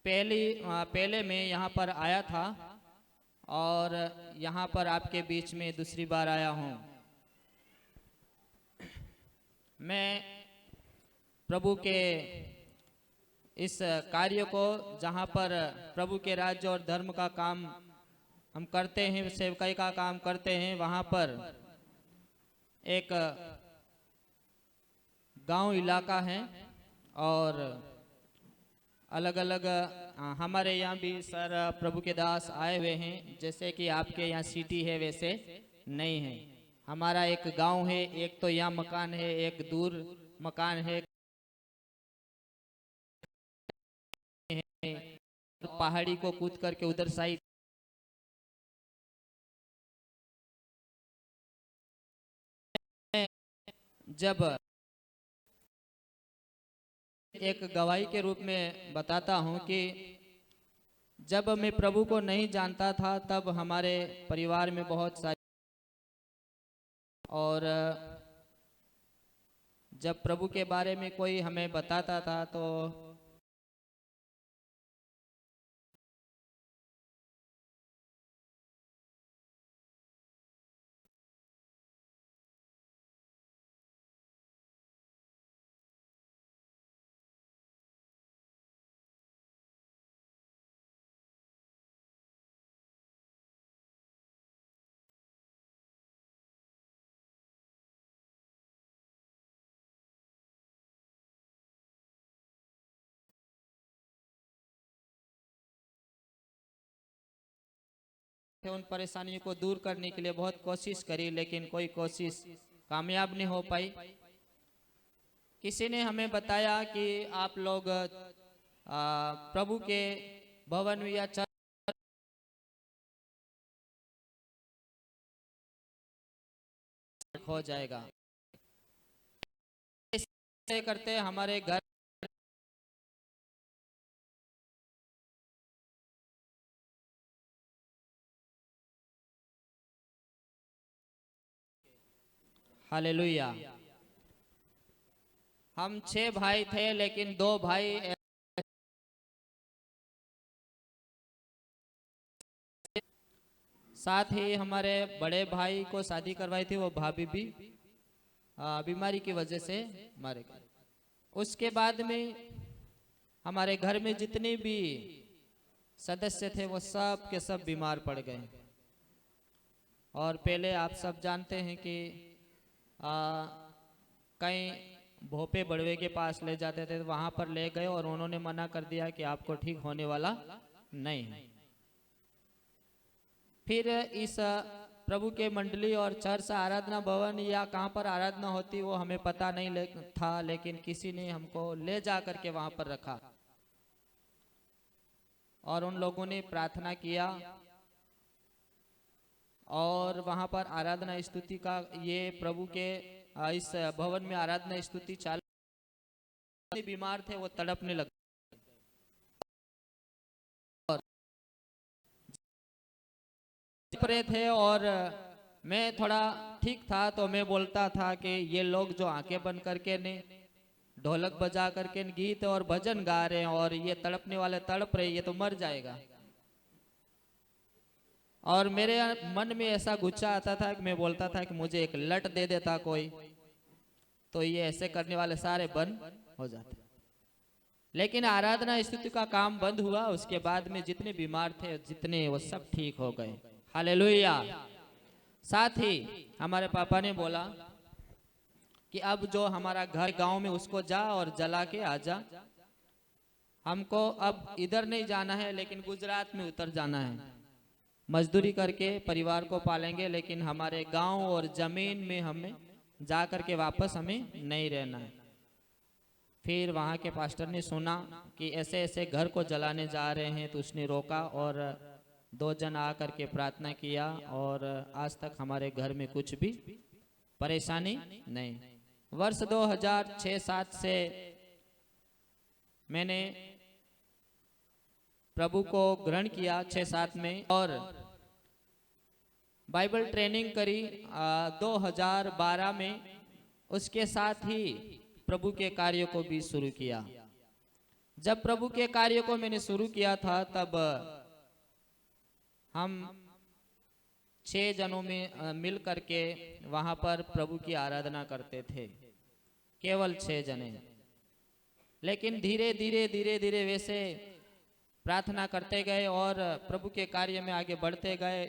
पहले मैं यहाँ पर आया था और यहाँ पर आपके बीच में दूसरी बार आया हूँ। मैं प्रभु के इस कार्य को, जहाँ पर प्रभु के राज्य और धर्म का काम हम करते हैं, सेवकाई का काम करते हैं, वहाँ पर एक गांव इलाका है और अलग अलग हमारे यहाँ भी सर प्रभु के दास आए हुए हैं। जैसे कि आपके यहाँ सिटी है वैसे नहीं है, हमारा एक गांव है, एक तो यहाँ मकान है, एक दूर मकान है, पहाड़ी को कूद करके उधर साइड जब एक गवाही के रूप में बताता हूँ कि जब मैं प्रभु को नहीं जानता था तब हमारे परिवार में बहुत सारे, और जब प्रभु के बारे में कोई हमें बताता था तो उन परेशानियों को दूर करने के लिए बहुत कोशिश करी, लेकिन कोई कोशिश कामयाब नहीं हो पाई। किसी ने हमें बताया कि आप लोग प्रभु के भवन या चर्च हो जाएगा, ऐसे करते हमारे घर हालेलुया। हम 6 भाई थे, लेकिन 2 भाई साथ ही हमारे बड़े भाई को शादी करवाई थी, वो भाभी भी बीमारी की वजह से मारे गए। उसके बाद में हमारे घर में जितने भी सदस्य थे वो सब के सब बीमार पड़ गए। और पहले आप सब जानते हैं कि कहीं भोपे बड़वे के पास ले जाते थे, वहां पर ले गए और उन्होंने मना कर दिया कि आपको ठीक होने वाला नहीं है। फिर इस प्रभु के मंडली और चर्च आराधना भवन या कहाँ पर आराधना होती वो हमें पता नहीं था, लेकिन किसी ने हमको ले जा करके वहां पर रखा और उन लोगों ने प्रार्थना किया और वहां पर आराधना स्तुति का, ये प्रभु के इस भवन में आराधना स्तुति चालू। बीमार थे वो तड़पने लगे और थे, और मैं थोड़ा ठीक था तो मैं बोलता था कि ये लोग जो आंखें बंद करके ने ढोलक बजा करके गीत और भजन गा रहे हैं और ये तड़पने वाले तड़प रहे, ये तो मर जाएगा। और मेरे मन में ऐसा गुस्सा आता था कि मैं बोलता था कि मुझे एक लट दे देता कोई, तो ये ऐसे करने वाले सारे बंद हो जाते। लेकिन आराधना स्तुति का काम बंद हुआ, उसके बाद में जितने बीमार थे जितने वो सब ठीक हो गए। हालेलुया। साथ ही हमारे पापा ने बोला कि अब जो हमारा घर गांव में उसको जा और जला के आ जा, हमको अब इधर नहीं जाना है लेकिन गुजरात में उतर जाना है, मजदूरी करके परिवार को पालेंगे, लेकिन हमारे गांव और जमीन में हमें जा करके वापस हमें नहीं रहना है। फिर वहाँ के पास्टर ने सुना कि ऐसे ऐसे घर को जलाने जा रहे हैं, तो उसने रोका और 2 जन आकर के प्रार्थना किया और आज तक हमारे घर में कुछ भी परेशानी नहीं। वर्ष 2006-07 से मैंने प्रभु को ग्रहण किया 6-7 में और बाइबल ट्रेनिंग करी 2012 में। उसके साथ ही प्रभु के कार्यों को भी शुरू किया। जब प्रभु के कार्य को मैंने शुरू किया था तब हम 6 जनों में मिल करके वहां पर प्रभु की आराधना करते थे, केवल 6 जने। लेकिन धीरे धीरे धीरे धीरे वैसे प्रार्थना करते गए और प्रभु के कार्य में आगे बढ़ते गए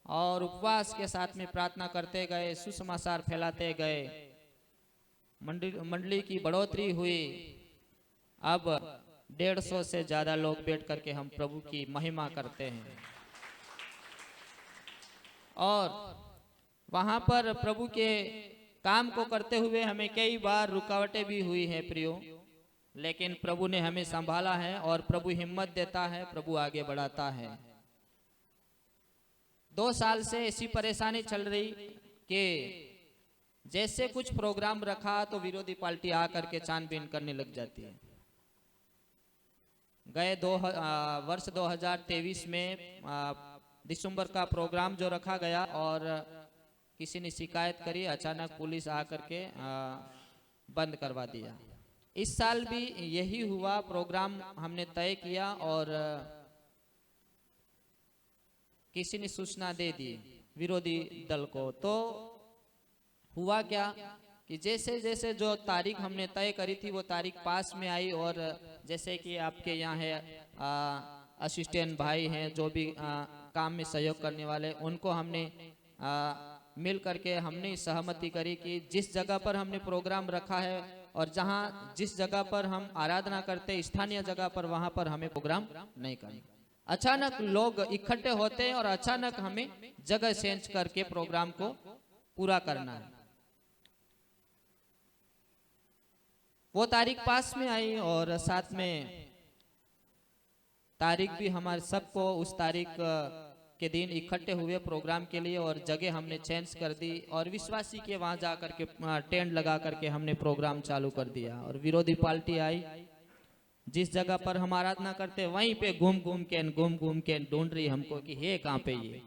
और उपवास के साथ में प्रार्थना करते गए, सुसमाचार फैलाते गए, मंडली की बढ़ोतरी हुई। अब 150 से ज्यादा लोग बैठ करके हम प्रभु की महिमा करते हैं। और वहां पर प्रभु के काम को करते हुए हमें कई बार रुकावटें भी हुई है प्रियो, लेकिन प्रभु ने हमें संभाला है और प्रभु हिम्मत देता है, प्रभु आगे बढ़ाता है। 2 साल से ऐसी परेशानी चल रही कि जैसे कुछ प्रोग्राम रखा तो विरोधी पार्टी आकर के छानबीन करने लग जाती है। गए वर्ष 2023 में दिसंबर का प्रोग्राम जो रखा गया और किसी ने शिकायत करी, अचानक पुलिस आकर के बंद करवा दिया। इस साल भी यही हुआ, प्रोग्राम हमने तय किया और किसी ने सूचना दे दी विरोधी दल को। तो हुआ क्या कि जैसे जैसे जो तारीख हमने तय करी थी वो तारीख पास में आई, और जैसे कि आपके यहाँ है असिस्टेंट भाई हैं जो भी काम में सहयोग करने वाले, उनको हमने मिल करके हमने सहमति करी कि जिस जगह पर हमने प्रोग्राम रखा है और जहाँ जिस जगह पर हम आराधना करते स्थानीय जगह पर, वहां पर हमें प्रोग्राम नहीं करना। अचानक लोग इकट्ठे होते हैं और अचानक हमें जगह चेंज करके प्रोग्राम को पूरा करना है। वो तारीख पास में आई और साथ में तारीख भी हमारे सबको उस तारीख के दिन इकट्ठे हुए प्रोग्राम के लिए, और जगह हमने चेंज कर दी और विश्वासी के वहां जा करके टेंट लगा करके हमने प्रोग्राम चालू कर दिया। और विरोधी पार्टी आई, जिस जगह पर हम आराधना करते वहीं पे घूम घूम के ढूंढ रही हमको कि हे कहाँ पे, ये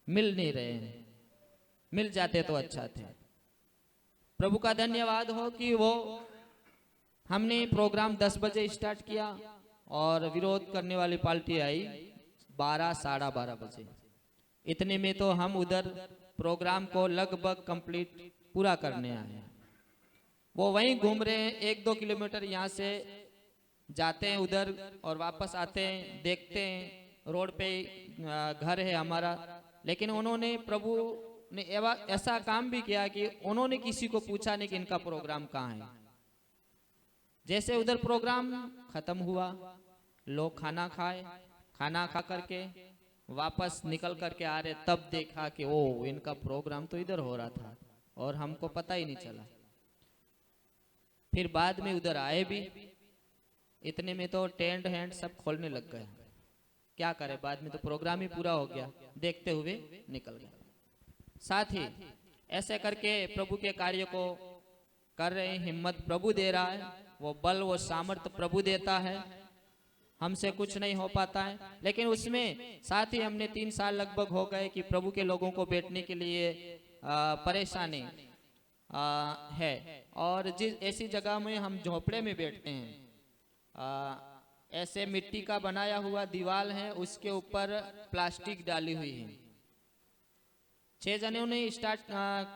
मिल नहीं रहे हैं, मिल जाते तो अच्छा थे। प्रभु का धन्यवाद हो कि वो हमने प्रोग्राम 10 बजे स्टार्ट किया और विरोध करने वाली पार्टी आई 12 साढ़े 12 बजे। इतने में तो हम उधर प्रोग्राम को लगभग कंप्लीट पूरा करने आए। वो वहीं घूम रहे हैं, 1-2 किलोमीटर यहाँ से जाते हैं उधर और वापस आते हैं, देखते हैं रोड पे घर है हमारा। लेकिन उन्होंने, प्रभु ने ऐसा काम भी किया कि उन्होंने किसी को पूछा नहीं कि इनका प्रोग्राम कहाँ है। जैसे उधर प्रोग्राम खत्म हुआ, लोग खाना खाए, खाना खा करके वापस निकल करके आ रहे, तब देखा कि ओ इनका प्रोग्राम तो इधर हो रहा था और हमको पता ही नहीं चला। फिर बाद में उधर आए भी, इतने में तो टेंट हैंड सब खोलने लग गए। क्या करे, बाद में तो प्रोग्राम ही पूरा हो गया, देखते हुए निकल गए। साथ ही ऐसे करके प्रभु के कार्य को कर रहे हैं, हिम्मत प्रभु दे रहा है, वो बल वो सामर्थ्य प्रभु देता है, हमसे कुछ नहीं हो पाता है। लेकिन उसमें साथ ही हमने 3 साल लगभग हो गए कि प्रभु के लोगों को बैठने के लिए परेशानी है, और जिस ऐसी जगह में हम झोपड़े में बैठते हैं, ऐसे मिट्टी का बनाया हुआ दीवार है, उसके ऊपर प्लास्टिक डाली हुई है। 6 जनों ने स्टार्ट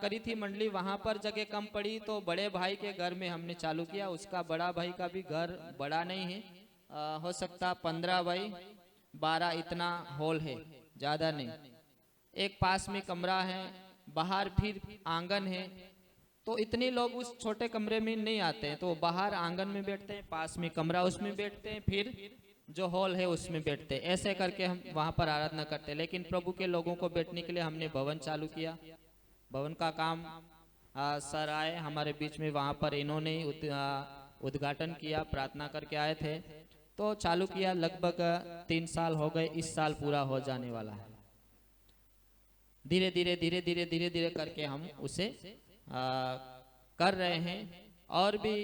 करी थी मंडली, वहां पर जगह कम पड़ी तो बड़े भाई के घर में हमने चालू किया। उसका बड़ा भाई का भी घर बड़ा नहीं है, हो सकता 15 बाई 12 इतना हॉल है, ज्यादा नहीं। एक पास में कमरा है, बाहर फिर आंगन है, तो इतने लोग उस छोटे कमरे में नहीं आते हैं, तो बाहर आंगन में बैठते हैं, पास में कमरा उसमें बैठते हैं, फिर जो हॉल है उसमें बैठते हैं। ऐसे करके हम वहां पर आराधना करते हैं। लेकिन प्रभु के लोगों को बैठने के लिए हमने भवन चालू किया। भवन का काम सर आए हमारे बीच में, वहां पर इन्होंने उद्घाटन किया, प्रार्थना करके आए थे, तो चालू किया। लगभग 3 साल हो गए, इस साल पूरा हो जाने वाला है। धीरे धीरे धीरे धीरे धीरे धीरे करके हम उसे कर रहे हैं, और भी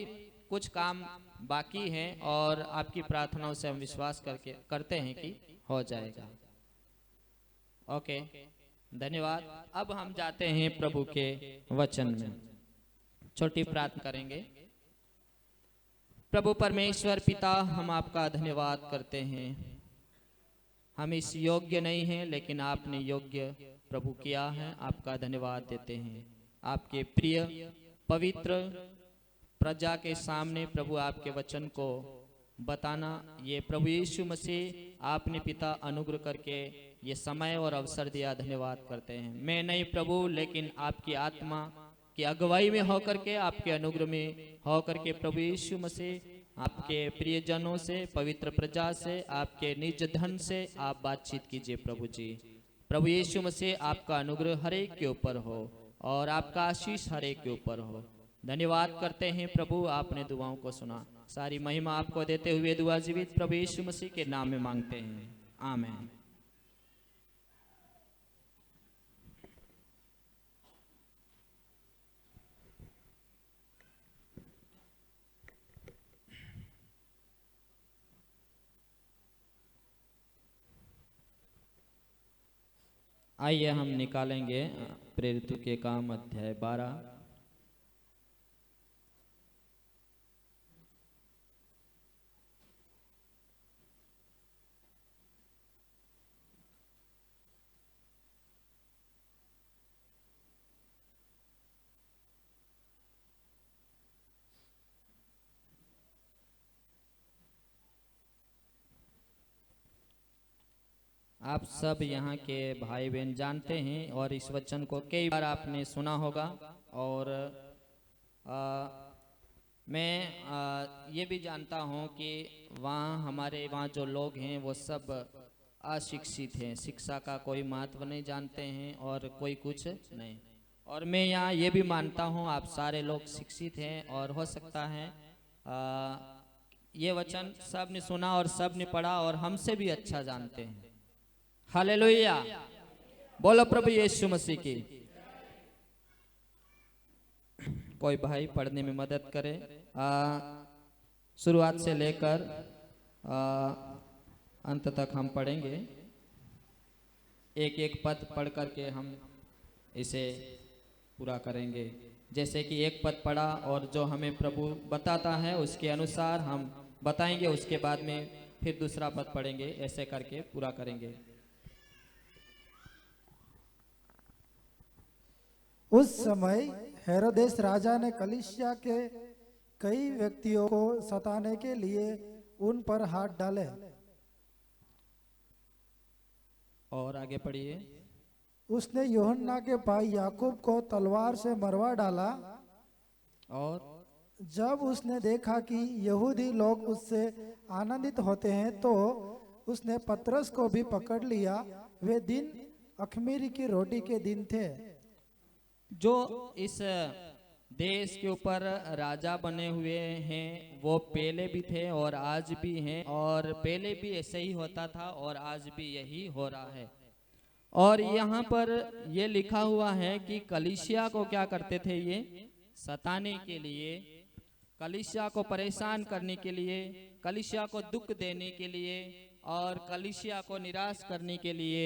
कुछ काम बाकी हैं, और आपकी प्रार्थनाओं से हम विश्वास करते हैं कि हो जाएगा। ओके, धन्यवाद। अब हम जाते हैं प्रभु के वचन में, छोटी प्रार्थना करेंगे। प्रभु परमेश्वर पिता, हम आपका धन्यवाद करते हैं। हम इस योग्य नहीं हैं, लेकिन आपने योग्य प्रभु किया है। आपका धन्यवाद देते हैं। आपके प्रिय पवित्र प्रजा के सामने प्रभु आपके वचन को बताना, ये प्रभु यीशु मसीह आपने पिता अनुग्रह करके ये समय और अवसर दिया, धन्यवाद करते हैं। मैं नहीं प्रभु, लेकिन आपकी आत्मा की अगुवाई में होकर के, आपके अनुग्रह में होकर के प्रभु यीशु मसीह आपके प्रियजनों से, पवित्र प्रजा से, आपके निज धन से आप बातचीत कीजिए प्रभु जी। प्रभु यीशु मसीह आपका अनुग्रह हर एक के ऊपर हो और आपका आशीष हर एक के ऊपर हो। धन्यवाद करते हैं प्रभु, आपने दुआओं को सुना। सारी महिमा आपको देते हुए दुआ जीवित प्रभु यीशु मसीह के नाम में मांगते हैं, आमीन। आइए हम निकालेंगे प्रेरितों के काम अध्याय 12। आप सब यहाँ के भाई बहन जानते हैं और इस वचन को कई बार आपने सुना होगा। और मैं ये भी जानता हूँ कि हमारे वहाँ जो लोग हैं वो सब अशिक्षित हैं, शिक्षा का कोई महत्व नहीं जानते हैं और कोई कुछ नहीं। और मैं यहाँ ये भी मानता हूँ आप सारे लोग शिक्षित हैं और हो सकता है ये वचन सब ने सुना और सब ने पढ़ा और हमसे भी अच्छा जानते हैं। हालेलुया, बोलो प्रभु यीशु मसीह की। कोई भाई पढ़ने में मदद करे, शुरुआत से लेकर अंत तक हम पढ़ेंगे। एक एक पद पढ़ करके हम इसे पूरा करेंगे। जैसे कि एक पद पढ़ा और जो हमें प्रभु बताता है उसके अनुसार हम बताएंगे, उसके बाद में फिर दूसरा पद पढ़ेंगे, ऐसे करके पूरा करेंगे। उस समय हेरोदेस राजा ने कलीसिया के कई व्यक्तियों को सताने के लिए उन पर हाथ डाले। और आगे पढ़िए। उसने यूहन्ना के भाई याकूब को तलवार से मरवा डाला। और जब उसने देखा कि यहूदी लोग उससे आनंदित होते हैं तो उसने पतरस को भी पकड़ लिया। वे दिन अख़मीरी की रोटी के दिन थे। जो इस देश के ऊपर राजा बने हुए हैं वो पहले भी थे और आज भी हैं, और पहले भी ऐसे ही होता था और आज भी यही हो रहा है। और यहाँ पर ये लिखा हुआ है कि कलीसिया को क्या करते थे, ये सताने के लिए, कलीसिया को परेशान करने के लिए, कलीसिया को दुख देने के लिए और कलीसिया को निराश करने के लिए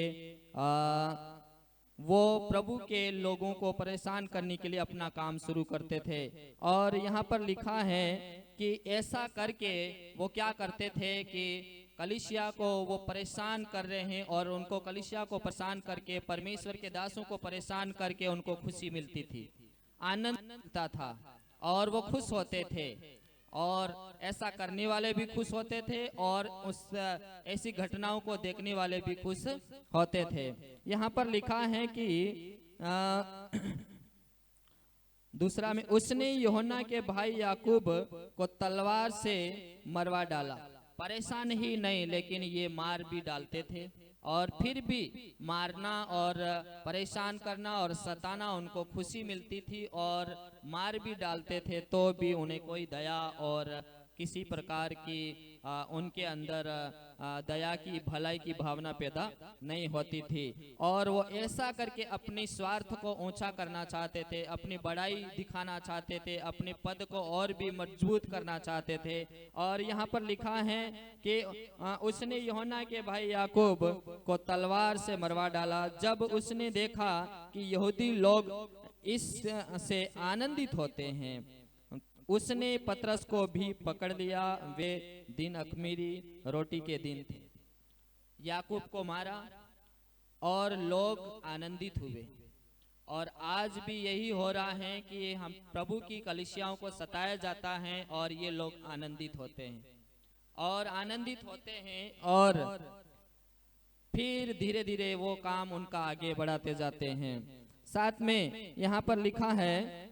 वो प्रभु के लोगों को परेशान करने के लिए अपना काम शुरू करते थे। और यहाँ पर लिखा है कि ऐसा करके वो क्या करते थे कि कलीसिया को वो परेशान कर रहे हैं और उनको कलीसिया को परेशान करके, परमेश्वर के दासों को परेशान करके उनको खुशी मिलती थी, आनंद मिलता था और वो खुश होते थे। और ऐसा करने वाले भी खुश होते थे और उस ऐसी घटनाओं को देखने वाले भी खुश होते थे। यहाँ पर लिखा है कि दूसरा में उसने यूहन्ना के भाई याकूब को तलवार से मरवा डाला। परेशान ही नहीं, लेकिन ये मार भी डालते थे और फिर भी मारना और परेशान करना और सताना उनको खुशी मिलती थी, और मार भी डालते थे तो भी उन्हें कोई दया और किसी प्रकार की उनके अंदर दया की, भलाई की भावना पैदा नहीं होती थी। और वो ऐसा करके अपने स्वार्थ को ऊंचा करना चाहते थे, अपनी बड़ाई दिखाना चाहते थे, अपने पद को और भी मजबूत करना चाहते थे। और यहाँ पर लिखा है कि उसने यूहन्ना के भाई याकूब को तलवार से मरवा डाला। जब उसने देखा कि यहूदी लोग इस से आनंदित होते हैं, उसने पतरस को भी पकड़ लिया। वे दिन अख़मीरी रोटी के दिन थे। याकूब को मारा और लोग आनंदित हुए। और आज भी यही हो रहा है कि हम प्रभु की कलीसियाओं को सताया जाता है और ये लोग आनंदित होते हैं और आनंदित होते हैं, और फिर धीरे धीरे वो काम उनका आगे बढ़ाते जाते हैं। साथ में यहाँ पर लिखा है,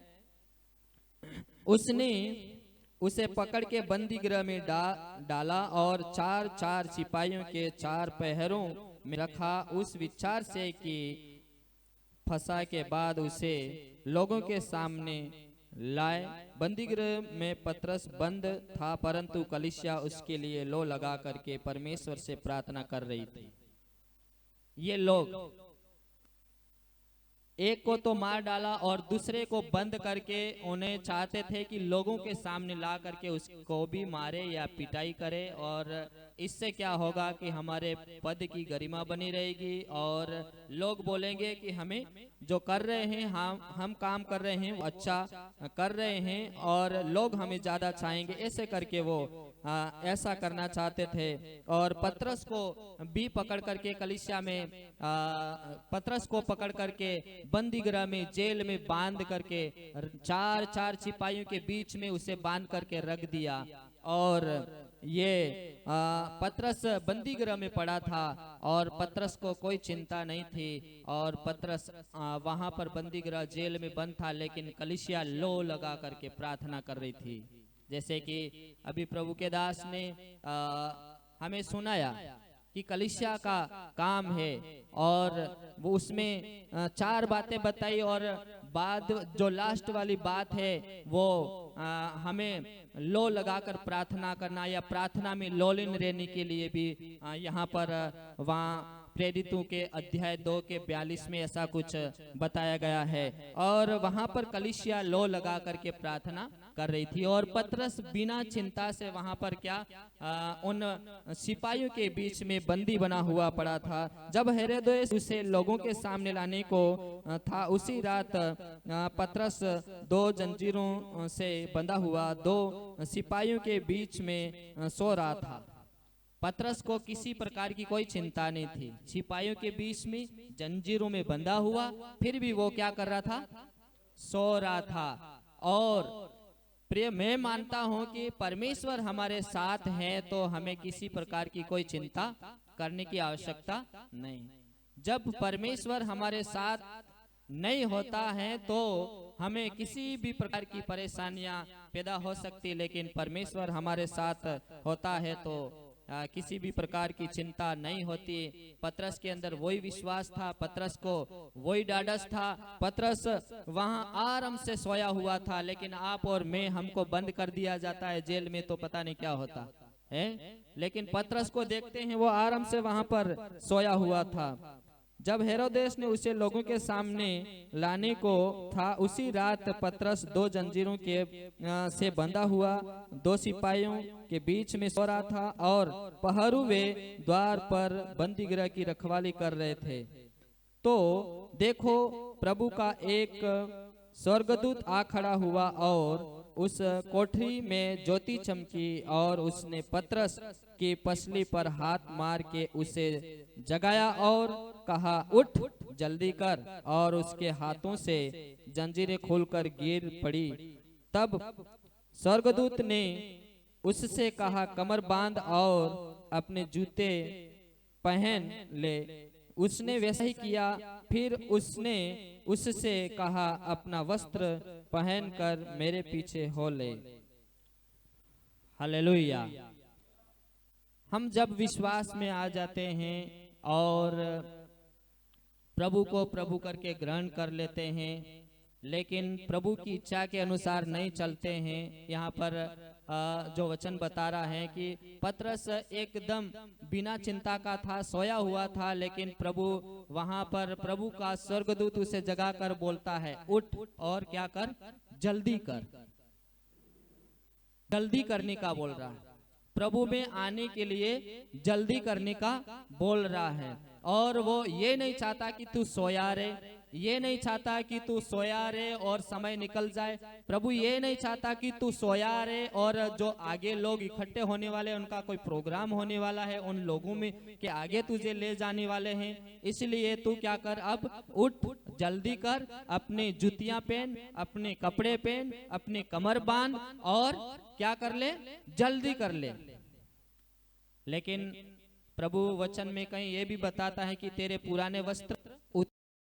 उसने उसे पकड़ के बंदी गृह में डाला और 4 सिपाहियों के 4 पहरों में रखा, उस विचार से कि फंसा के बाद उसे लोगों के सामने लाए। बंदी गृह में पतरस बंद था, परंतु कलीसिया उसके लिए लो लगा करके परमेश्वर से प्रार्थना कर रही थी। ये लोग एक को तो मार डाला और दूसरे को बंद करके उन्हें चाहते थे कि लोगों के सामने ला करके उसको भी मारे या पिटाई करे, और इससे क्या होगा कि हमारे पद की गरिमा बनी रहेगी और लोग बोलेंगे कि हमें जो कर रहे हैं, हम काम कर रहे हैं वो अच्छा कर रहे हैं और लोग हमें ज्यादा चाहेंगे। ऐसे करके वो ऐसा करना चाहते थे। और पतरस को भी पकड़ करके कलीसिया में पतरस को पकड़ करके बंदी गृह में, जेल में बांध करके 4 सिपाहियों के बीच में उसे बांध करके रख दिया। और ये पतरस बंदी गृह में पड़ा था और पतरस को कोई चिंता नहीं थी, और पतरस वहां पर बंदी गृह जेल में बंद था, लेकिन कलीसिया लो लगा करके प्रार्थना कर रही थी। जैसे कि अभी प्रभु के दास ने हमें सुनाया कि कलीसिया का काम है, और वो उसमें 4 बातें बताई, और बाद जो लास्ट वाली बात है वो हमें लो लगाकर प्रार्थना करना या प्रार्थना में लोलीन रहने के लिए भी यहाँ पर वहाँ प्रेरितों के अध्याय 2 के 42 में ऐसा कुछ बताया गया है। और वहां पर कलीसिया लो लगा करके प्रार्थना कर रही थी, और पतरस बिना चिंता से वहां पर क्या उन सिपाहियों के बीच में बंदी बना हुआ पड़ा था। जब हेरोदेस उसे लोगों के सामने लाने को था, उसी रात पतरस 2 जंजीरों से बंधा हुआ 2 सिपाहियों के बीच में सो रहा था। पतरस को किसी प्रकार की कोई चिंता नहीं थी। सिपाहियों के बीच में जंजीरों में बंधा हुआ, फिर भी वो क्या कर रहा था? सो रहा था। और प्रिय, मैं मानता हूं कि परमेश्वर हमारे साथ है तो हमें किसी प्रकार की कोई चिंता करने की आवश्यकता नहीं। जब परमेश्वर हमारे साथ नहीं होता है तो हमें किसी भी प्रकार की परेशानियां पैदा हो सकती, लेकिन परमेश्वर हमारे साथ होता है तो किसी भी प्रकार की चिंता नहीं होती। पतरस के अंदर वही विश्वास था, पतरस को वही ढाढ़स था। पतरस वहां आराम से सोया हुआ था, लेकिन आप और मैं, हमको बंद कर दिया जाता है जेल में तो पता नहीं क्या होता है, लेकिन पतरस को देखते हैं वो आराम से वहां पर सोया हुआ था। जब हेरोदेस ने उसे लोगों के सामने लाने को था, उसी रात पतरस 2 जंजीरों के से बंधा हुआ 2 सिपाहियों के बीच में सो रहा था, और पहरु वे द्वार पर बंदी गृह की रखवाली कर रहे थे। तो देखो, प्रभु का एक स्वर्गदूत आ खड़ा हुआ और उस कोठरी में ज्योति चमकी, और उसने पतरस की पसली पर हाथ मार के उसे जगाया और कहा, उठ जल्दी कर। और उसके हाथों से जंजीरें खुलकर गिर पड़ी। तब स्वर्गदूत ने उससे कहा, कमर बांध और अपने जूते पहन ले। उसने वैसा ही किया। फिर उसने उससे कहा, अपना वस्त्र पहनकर मेरे पीछे हो ले। हालेलुया। हम जब विश्वास में आ जाते हैं और प्रभु को प्रभु करके ग्रहण कर लेते हैं, लेकिन प्रभु की इच्छा के अनुसार नहीं चलते हैं। यहाँ पर जो वचन बता रहा है कि पतरस एकदम बिना चिंता का था, सोया हुआ था, लेकिन प्रभु वहां पर, प्रभु का स्वर्गदूत उसे जगा कर बोलता है, उठ और क्या कर, जल्दी कर। जल्दी करने का बोल रहा है, प्रभु में आने के लिए जल्दी करने का बोल रहा है। और वो ये नहीं चाहता कि तू सोया रहे, ये नहीं चाहता कि तू सोया रहे और समय निकल जाए। प्रभु ये नहीं चाहता कि तू सोया रहे और जो आगे लोग इकट्ठे होने वाले, उनका कोई प्रोग्राम होने वाला है, उन लोगों में के आगे तुझे ले जाने वाले हैं। इसलिए तू क्या कर, अब उठ, जल्दी कर, अपनी जुतियां पहन, अपने कपड़े पहन, अपनी कमर बांध और क्या कर ले, जल्दी कर ले। लेकिन प्रभु वचन में कहीं ये भी बताता है कि तेरे पुराने वस्त्र